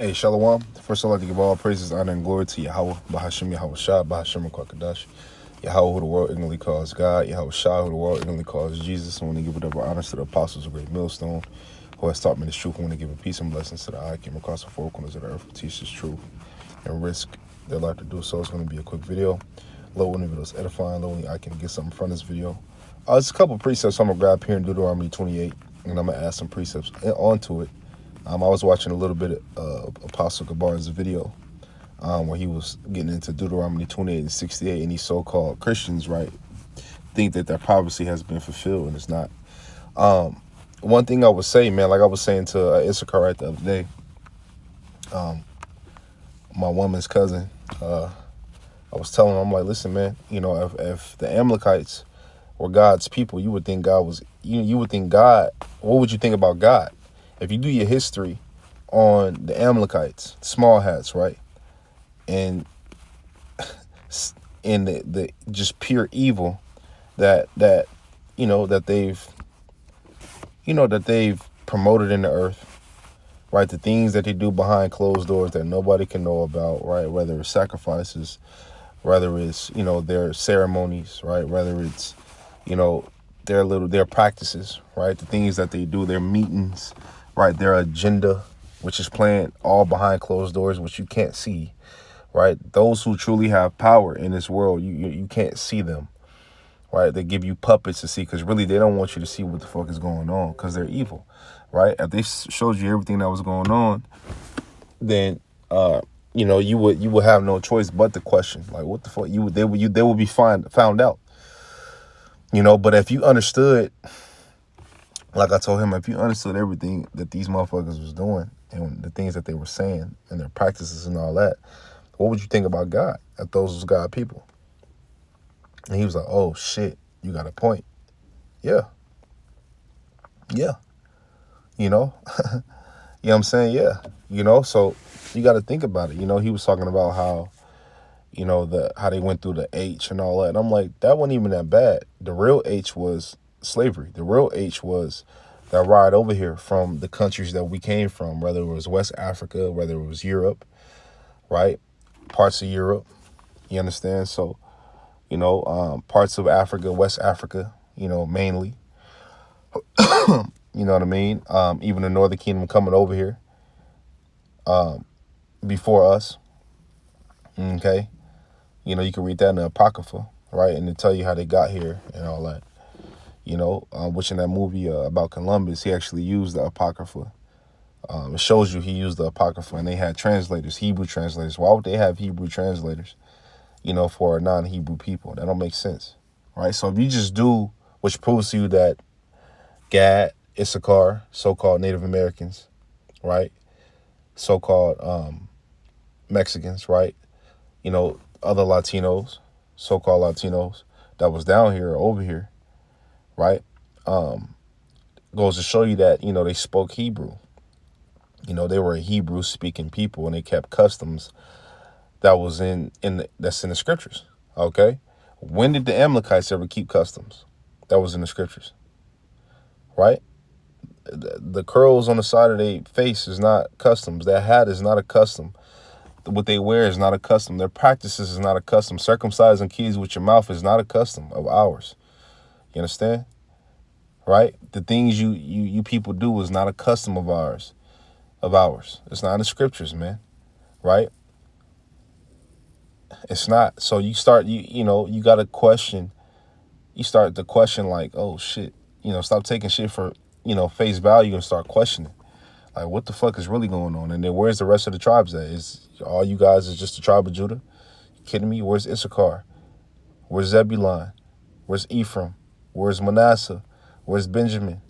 Hey, Shalom. First, I'd like to give all praises, honor, and glory to Yahweh, Bahashim Yahweh Shah, Bahashim Kwakadash, Yahweh, who the world ignorantly calls God, Yahweh Shah, who the world ignorantly calls Jesus. And when they give whatever honors to the apostles of great millstone, who has taught me the truth, and when they give a peace and blessings to the I came across the four corners of the earth who teach this truth and risk their life to do so. It's going to be a quick video. Low when the video is edifying, low when I can get something from this video. There's a couple precepts I'm going to grab here in Deuteronomy 28, and I'm going to add some precepts onto it. I was watching a little bit of Apostle Gabar's video where he was getting into Deuteronomy 28 and 68, and these so-called Christians, right, think that their prophecy has been fulfilled, and it's not. One thing I would say, man, like I was saying to Issachar right the other day, my woman's cousin, I was telling him, I'm like, listen, man, you know, if the Amalekites were God's people, you would think God was, you would think God, what would you think about God? If you do your history on the Amalekites, small hats, right, and in the just pure evil that they've promoted in the earth, right, the things that they do behind closed doors that nobody can know about, right, whether it's sacrifices, whether it's their ceremonies, right, whether it's their practices, right, the things that they do, their meetings, right, their agenda, which is planned all behind closed doors, which you can't see, right? Those who truly have power in this world, you can't see them, right? They give you puppets to see, because really they don't want you to see what the fuck is going on, because they're evil, right? If they showed you everything that was going on, then you would have no choice but to question, like, what the fuck? They would be found out, But if you understood, like I told him, if you understood everything that these motherfuckers was doing and the things that they were saying and their practices and all that, what would you think about God if those was God people? And he was like, oh, shit, you got a point. Yeah. Yeah. You know what I'm saying? Yeah. So you got to think about it. He was talking about how, how they went through the H and all that. And I'm like, that wasn't even that bad. The real H was slavery. The real H was that ride over here from the countries that we came from, whether it was West Africa, whether it was Europe, right? Parts of Europe, you understand? So, parts of Africa, West Africa, mainly, you know what I mean? Even the Northern Kingdom coming over here before us, okay? You can read that in the Apocrypha, right? And they tell you how they got here and all that. Which in that movie about Columbus, he actually used the Apocrypha. It shows you he used the Apocrypha, and they had translators, Hebrew translators. Why would they have Hebrew translators, for non-Hebrew people? That don't make sense, right? So if you just do, which proves to you that Gad, Issachar, so-called Native Americans, right, so-called Mexicans, right, other Latinos, so-called Latinos that was down here or over here, right, goes to show you that, they spoke Hebrew. They were a Hebrew-speaking people, and they kept customs that was that's in the scriptures, okay? When did the Amalekites ever keep customs that was in the scriptures, right? The curls on the side of their face is not customs. Their hat is not a custom. What they wear is not a custom. Their practices is not a custom. Circumcising kids with your mouth is not a custom of ours. You understand? Right? The things you people do is not a custom of ours. It's not in the scriptures, man. Right? It's not. So you start, you got to question. You start to question, like, oh, shit. Stop taking shit for, face value and start questioning. Like, what the fuck is really going on? And then where's the rest of the tribes at? Is all you guys is just the tribe of Judah? You kidding me? Where's Issachar? Where's Zebulun? Where's Ephraim? Where's Manasseh? Where's Benjamin?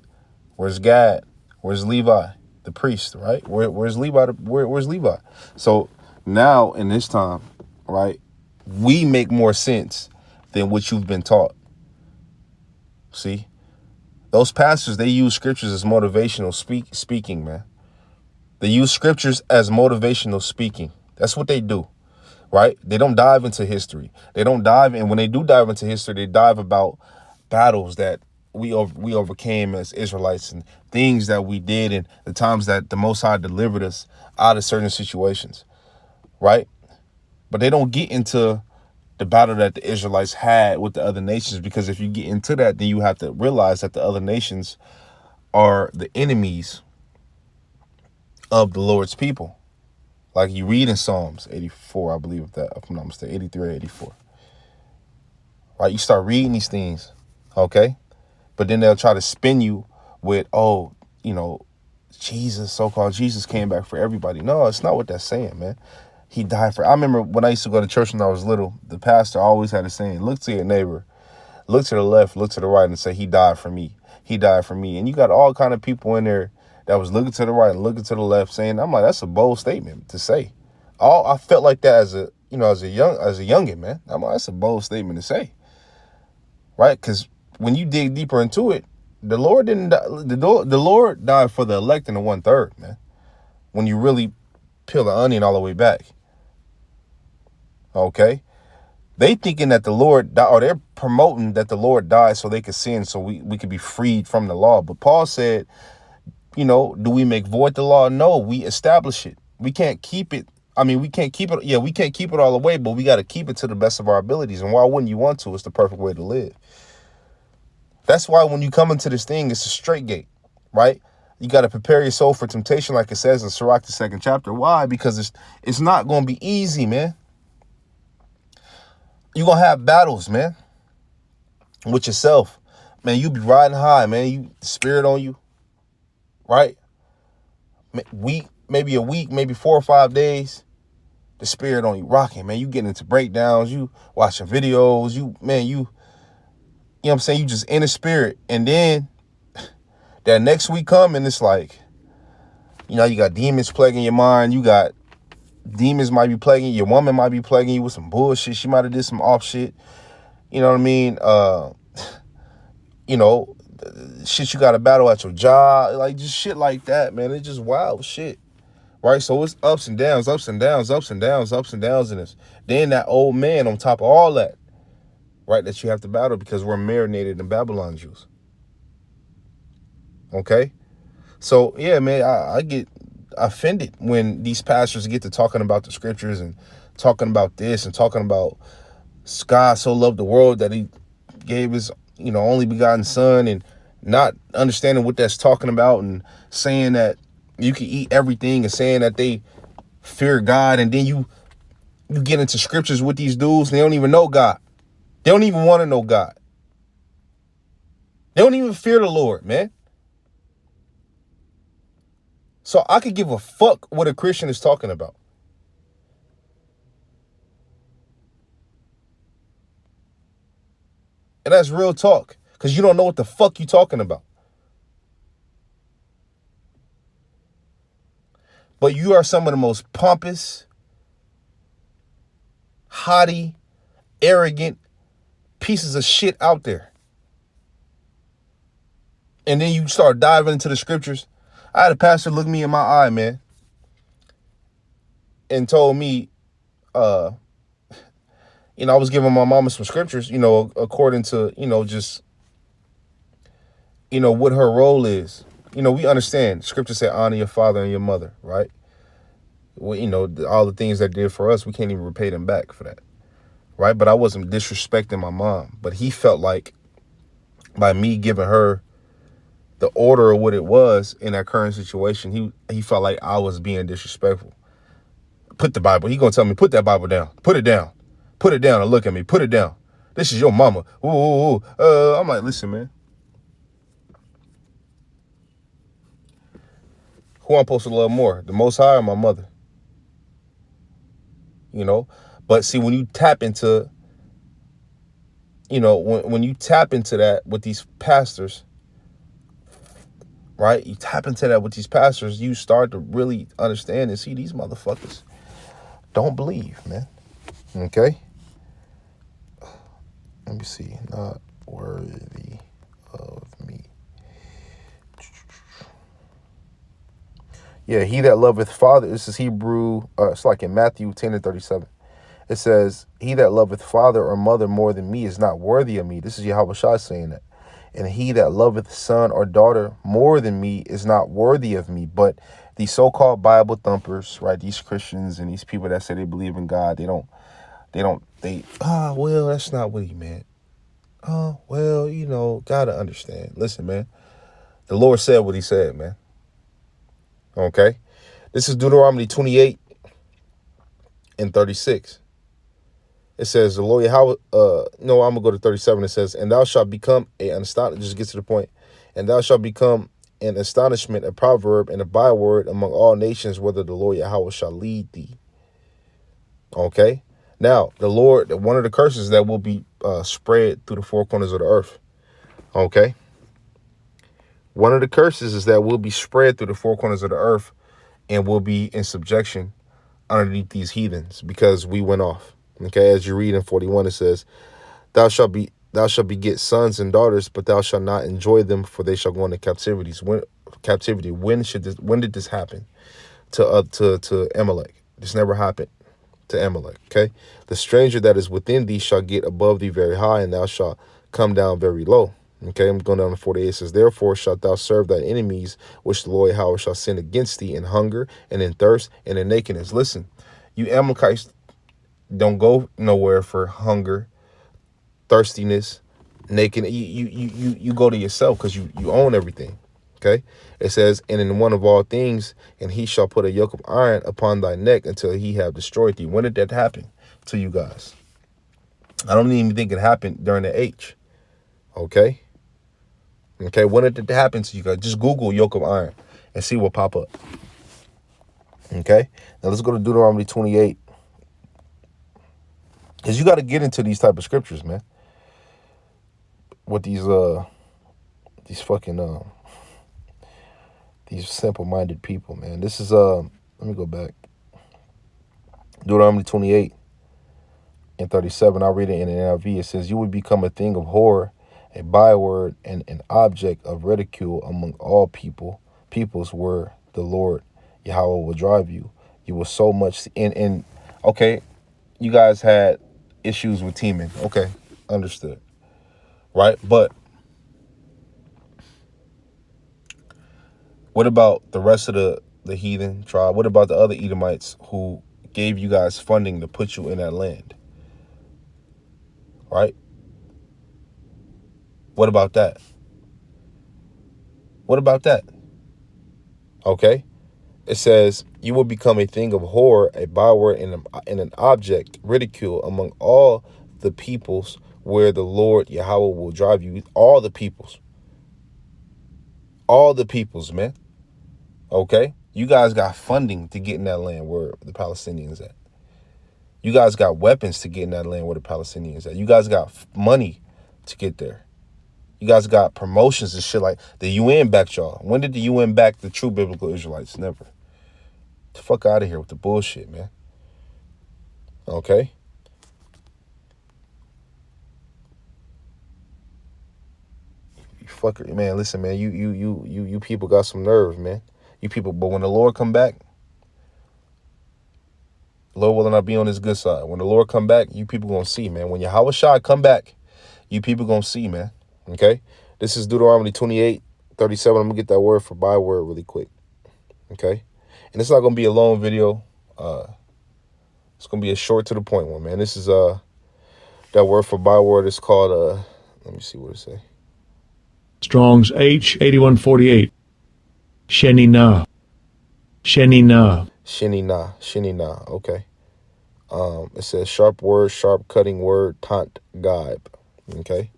Where's Gad? Where's Levi, the priest, right? Where's Levi? Where's Levi? So now in this time, right, we make more sense than what you've been taught. See? Those pastors, they use scriptures as motivational speaking, man. They use scriptures as motivational speaking. That's what they do, right? They don't dive into history. They don't dive, and when they do dive into history, they dive about battles that we overcame as Israelites, and things that we did, and the times that the Most High delivered us out of certain situations, right? But they don't get into the battle that the Israelites had with the other nations, because if you get into that, then you have to realize that the other nations are the enemies of the Lord's people. Like you read in Psalms 84, I believe, if I'm not mistaken, 83 or 84. Right? You start reading these things, okay? But then they'll try to spin you with, oh, Jesus, so-called Jesus came back for everybody. No, it's not what that's saying, man. He died for... I remember when I used to go to church when I was little, the pastor always had a saying, look to your neighbor, look to the left, look to the right, and say, he died for me. He died for me. And you got all kind of people in there that was looking to the right and looking to the left, saying, I'm like, that's a bold statement to say. I felt like that as a youngin', man. I'm like, that's a bold statement to say. Right? Because when you dig deeper into it, the Lord didn't die, the Lord died for the elect and the 1/3, man. When you really peel the onion all the way back. Okay? They thinking that the Lord died, or they're promoting that the Lord died so they could sin, so we could be freed from the law. But Paul said, do we make void the law? No, we establish it. We can't keep it. I mean, we can't keep it. Yeah, we can't keep it all the way, but we got to keep it to the best of our abilities. And why wouldn't you want to? It's the perfect way to live. That's why when you come into this thing, it's a straight gate, right? You got to prepare your soul for temptation, like it says in Sirach, the 2nd chapter. Why? Because it's not going to be easy, man. You're going to have battles, man, with yourself. Man, you be riding high, man. You spirit on you, right? Maybe a week, maybe 4 or 5 days. The spirit on you rocking, man. You getting into breakdowns. You watching videos. You know what I'm saying? You just in the spirit. And then that next week come and it's like, you got demons plaguing your mind. You got demons might be plaguing you. Your woman might be plaguing you with some bullshit. She might have did some off shit. You know what I mean? Shit you got to battle at your job. Like just shit like that, man. It's just wild shit. Right? So it's ups and downs, ups and downs, ups and downs, ups and downs in this. Then that old man on top of all that, right, that you have to battle because we're marinated in Babylon Jews. Okay? So, yeah, man, I get offended when these pastors get to talking about the scriptures and talking about this and talking about God so loved the world that he gave his, only begotten son, and not understanding what that's talking about, and saying that you can eat everything, and saying that they fear God. And then you get into scriptures with these dudes and they don't even know God. They don't even want to know God. They don't even fear the Lord, man. So I could give a fuck what a Christian is talking about. And that's real talk, because you don't know what the fuck you talking about. But you are some of the most pompous, haughty, arrogant pieces of shit out there. And then you start diving into the scriptures. I had a pastor look me in my eye, man, and told me, I was giving my mama some scriptures, according to, just, what her role is. We understand scripture said, honor your father and your mother, right? Well, all the things they did for us, we can't even repay them back for that, right? But I wasn't disrespecting my mom. But he felt like by me giving her the order of what it was in that current situation, he felt like I was being disrespectful. Put the Bible. He gonna tell me, put that Bible down. Put it down. Put it down and look at me. Put it down. This is your mama. Ooh. I'm like, listen, man. Who I'm supposed to love more, the Most High or my mother? But see, when you tap into, when you tap into that with these pastors, right? You tap into that with these pastors, you start to really understand and see these motherfuckers don't believe, man. Okay? Let me see. Not worthy of me. Yeah, he that loveth father, this is Hebrew, it's like in Matthew 10:37. It says, he that loveth father or mother more than me is not worthy of me. This is Yahweh Shai saying that. And he that loveth son or daughter more than me is not worthy of me. But these so-called Bible thumpers, right? These Christians and these people that say they believe in God, well, that's not what he meant. Oh, well, gotta understand. Listen, man, the Lord said what he said, man. Okay? This is Deuteronomy 28 and 36. It says, the Lord, I'm going to go to 37. It says, and thou shalt become just get to the point. And thou shalt become an astonishment, a proverb, and a byword among all nations, whether the Lord Yahweh shall lead thee. Okay? Now, the Lord, one of the curses that will be spread through the four corners of the earth. Okay? One of the curses is that will be spread through the four corners of the earth and will be in subjection underneath these heathens because we went off. Okay, as you read in 41, it says, thou shalt beget sons and daughters, but thou shalt not enjoy them, for they shall go into captivity. When did this happen to Amalek? This never happened to Amalek. Okay, the stranger that is within thee shall get above thee very high, and thou shalt come down very low. Okay, I'm going down to 48. It says, therefore shalt thou serve thy enemies, which the Lord Yahweh shall send against thee in hunger and in thirst and in nakedness. Listen, you Amalekites don't go nowhere for hunger, thirstiness, naked. You go to yourself because you own everything. Okay, it says, and in one of all things, and he shall put a yoke of iron upon thy neck until he have destroyed thee. When did that happen to you guys? I don't even think it happened during the H. Okay. Okay, when did it happen to you guys? Just Google yoke of iron and see what pop up. Okay, now let's go to Deuteronomy 28. Because you got to get into these type of scriptures, man. With these fucking these simple-minded people, man. This is let me go back. Deuteronomy 28 and 37. I'll read it in the NIV. It says, you would become a thing of horror, a byword, and an object of ridicule among all peoples where the Lord Yahweh will drive you. You will so much in okay, you guys had issues with teaming. Okay, understood. Right? But what about the rest of the heathen tribe? What about the other Edomites who gave you guys funding to put you in that land? Right? What about that? What about that? Okay? It says, you will become a thing of horror, a byword, and an object, ridicule among all the peoples where the Lord Yahweh will drive you. All the peoples. All the peoples, man. Okay? You guys got funding to get in that land where the Palestinians at. You guys got weapons to get in that land where the Palestinians at. You guys got money to get there. You guys got promotions and shit like the UN backed y'all. When did the UN back the true biblical Israelites? Never. Get the fuck out of here with the bullshit, man. Okay? You fucker, man, listen, man, you people got some nerve, man. You people, but when the Lord come back, Lord will not be on his good side. When the Lord come back, you people gonna see, man. When Yahweh Shai come back, you people gonna see, man. Okay? This is Deuteronomy 28, 37. I'm gonna get that word for byword really quick. Okay? And it's not gonna be a long video. It's gonna be a short to the point one, man. This is that word for byword is called let me see what it say. Strong's H8148. Sheninah. Sheninah. Sheninah. Okay. It says sharp word, sharp cutting word, tant gibe. Okay.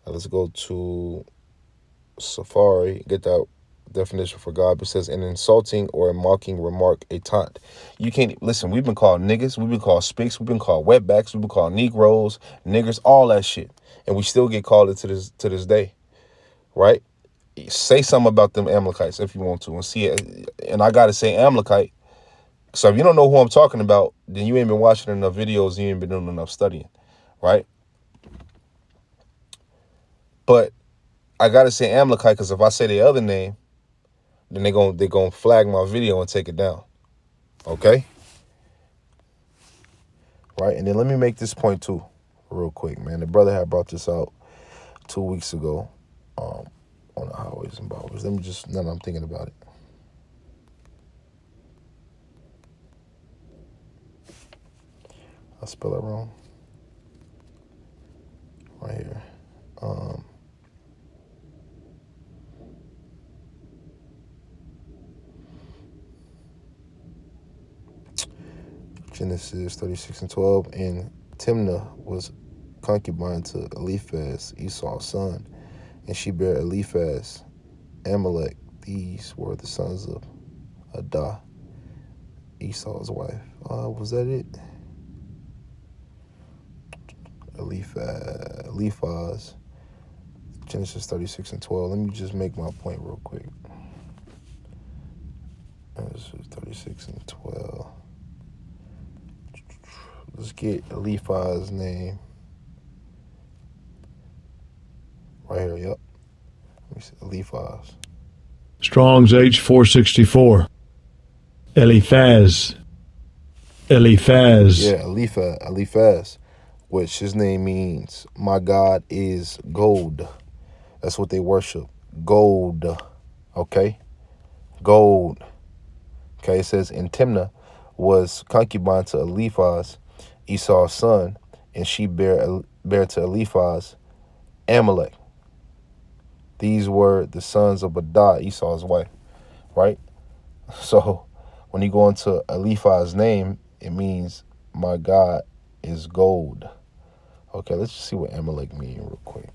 Now let's go to Safari, get that definition for God. It says an insulting or a mocking remark, a taunt. You can't listen. We've been called niggas. We've been called spics. We've been called wetbacks. We've been called Negroes, niggers, all that shit, and we still get called it to this day, right? Say something about them Amalekites if you want to, and see it. And I gotta say Amalekite. So if you don't know who I'm talking about, then you ain't been watching enough videos. You ain't been doing enough studying, right? But I gotta say Amalekite because if I say the other name, then they gonna flag my video and take it down. Okay? Right? And then let me make this point too, real quick, man. The brother had brought this out 2 weeks ago. on the highways and byways. Let me just, now that I'm thinking about it. I spell it wrong. Right here. Genesis 36:12. And Timnah was concubine to Eliphaz, Esau's son, and she bare Eliphaz, Amalek. These were the sons of Adah, Esau's wife. Was that it? Eliphaz. Genesis 36:12. Let me just make my point real quick. Genesis 36:12. Let's get Eliphaz's name. Right here, yep. Let me see, Eliphaz. Strong's H464. Eliphaz. Eliphaz. Yeah, Eliphaz, which his name means, my God is gold. That's what they worship. Gold. Okay? Gold. Okay, it says, and Timnah was concubine to Eliphaz, Esau's son, and she bare to Eliphaz Amalek. These were the sons of Adah, Esau's wife, right? So when you go into Eliphaz's name, it means my God is gold. Okay, let's just see what Amalek means real quick.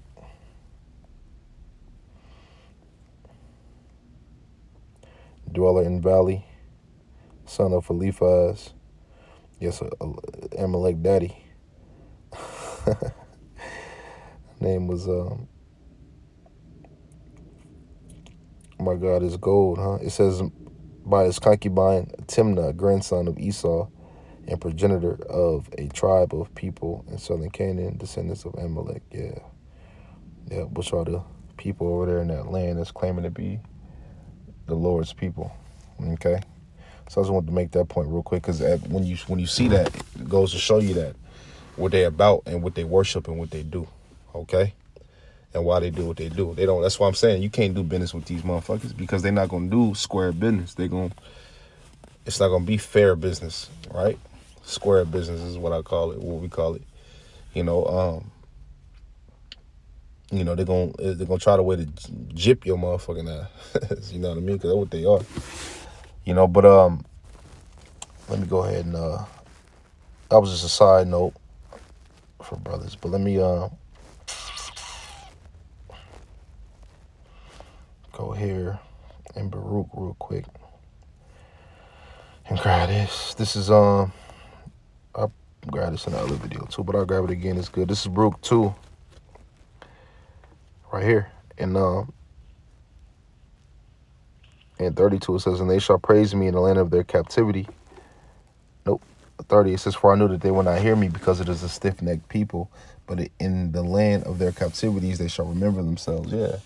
Dweller in valley, son of Eliphaz. Yes, Amalek daddy. Name was my God is gold, huh? It says by his concubine Timnah, grandson of Esau, and progenitor of a tribe of people in southern Canaan, descendants of Amalek. Yeah, which are the people over there in that land that's claiming to be the Lord's people. Okay, so I just wanted to make that point real quick, because when you see that, it goes to show you that what they about and what they worship and what they do. Okay, and why they do what they do. They don't. That's why I'm saying you can't do business with these motherfuckers, because they're not gonna do square business. It's not gonna be fair business, right? Square business is what I call it, what we call it. They're gonna try to way to jip your motherfucking ass. You know what I mean? Because that's what they are. But let me go ahead and that was just a side note for brothers. But let me go here in Baruch real quick and grab this. This is I'll grab this in the other video too, but I'll grab it again. It's good. This is Baruch 2 right here. And 32 it says, and they shall praise me in the land of their captivity. Nope. 30 it says, for I knew that they will not hear me, because it is a stiff-necked people, but in the land of their captivities they shall remember themselves. Yeah.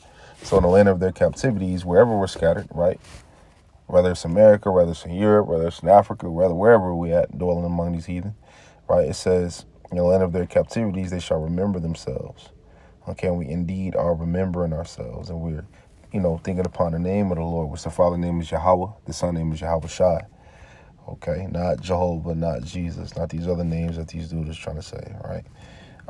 So in the land of their captivities, wherever we're scattered, right? Whether it's America, whether it's in Europe, whether it's in Africa, wherever we at, dwelling among these heathen, right? It says, in the land of their captivities, they shall remember themselves. Okay, and we indeed are remembering ourselves, and we're, thinking upon the name of the Lord, which the Father name is Yahweh, the Son name is Yahweh Shai. Okay, not Jehovah, not Jesus, not these other names that these dudes are trying to say, right?